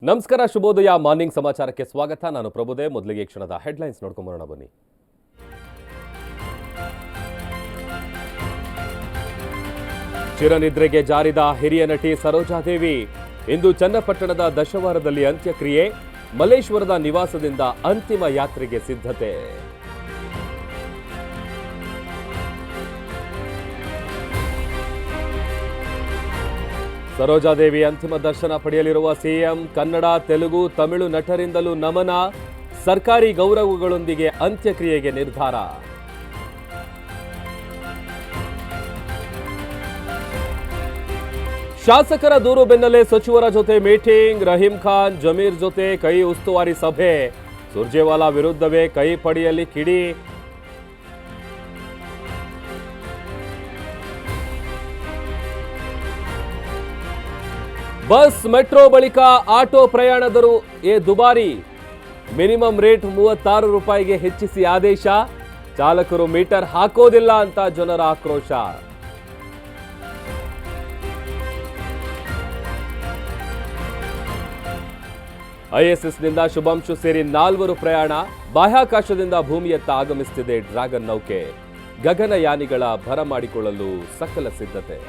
ನಮಸ್ಕಾರ, ಶುಭೋದಯ ಮಾರ್ನಿಂಗ್ ಸಮಾಚಾರಕ್ಕೆ ಸ್ವಾಗತ. ನಾನು ಪ್ರಭುದೇ. ಮೊದಲಿಗೆ ಕ್ಷಣದ ಹೆಡ್ಲೈನ್ಸ್ ನೋಡ್ಕೊಂಬರೋಣ ಬನ್ನಿ. ಚಿರನಿದ್ರೆಗೆ ಜಾರಿದ ಹಿರಿಯ ನಟಿ ಸರೋಜಾದೇವಿ ಇಂದು ಚನ್ನಪಟ್ಟಣದ ದಶವಾರದಲ್ಲಿ ಅಂತ್ಯಕ್ರಿಯೆ. ಮಲ್ಲೇಶ್ವರದ ನಿವಾಸದಿಂದ ಅಂತಿಮ ಯಾತ್ರೆಗೆ ಸಿದ್ಧತೆ. ಸರೋಜಾದೇವಿ ಅಂತಿಮ ದರ್ಶನ ಪಡೆಯಲಿರುವ ಸಿಎಂ ಕನ್ನಡ, ತೆಲುಗು, ತಮಿಳು ನಟರಿಂದಲೂ ನಮನ. ಸರ್ಕಾರಿ ಗೌರವಗಳೊಂದಿಗೆ ಅಂತ್ಯಕ್ರಿಯೆಗೆ ನಿರ್ಧಾರ. ಶಾಸಕರ ದೂರು ಬೆನ್ನಲ್ಲೇ ಸಚಿವರ ಜೊತೆ ಮೀಟಿಂಗ್. ರಹೀಂ ಖಾನ್, ಜಮೀರ್ ಜೊತೆ ಕೈ ಉಸ್ತುವಾರಿ ಸಭೆ. ಸುರ್ಜೇವಾಲಾ ವಿರುದ್ಧವೇ ಕೈ ಪಡೆಯಲಿ ಕಿಡಿ. ಬಸ್, ಮೆಟ್ರೋ ಬಳಿಕ ಆಟೋ ಪ್ರಯಾಣ ದರ ದುಬಾರಿ. ಮಿನಿಮಮ್ ರೇಟ್ 36 ರೂಪಾಯಿಗೆ ಹೆಚ್ಚಿಸಿ ಆದೇಶ. ಚಾಲಕರು ಮೀಟರ್ ಹಾಕೋದಿಲ್ಲ ಅಂತ ಜನರ ಆಕ್ರೋಶ. ಐಎಸ್ಎಸ್ನಿಂದ ಶುಭಾಂಶು ಸೇರಿ 4 ಪ್ರಯಾಣ. ಬಾಹ್ಯಾಕಾಶದಿಂದ ಭೂಮಿಯತ್ತ ಆಗಮಿಸುತ್ತಿದೆ ಡ್ರ್ಯಾಗನ್ ನೌಕೆ. ಗಗನಯಾನಿಗಳ ಭರಮಾಡಿಕೊಳ್ಳಲು ಸಕಲ ಸಿದ್ಧತೆ.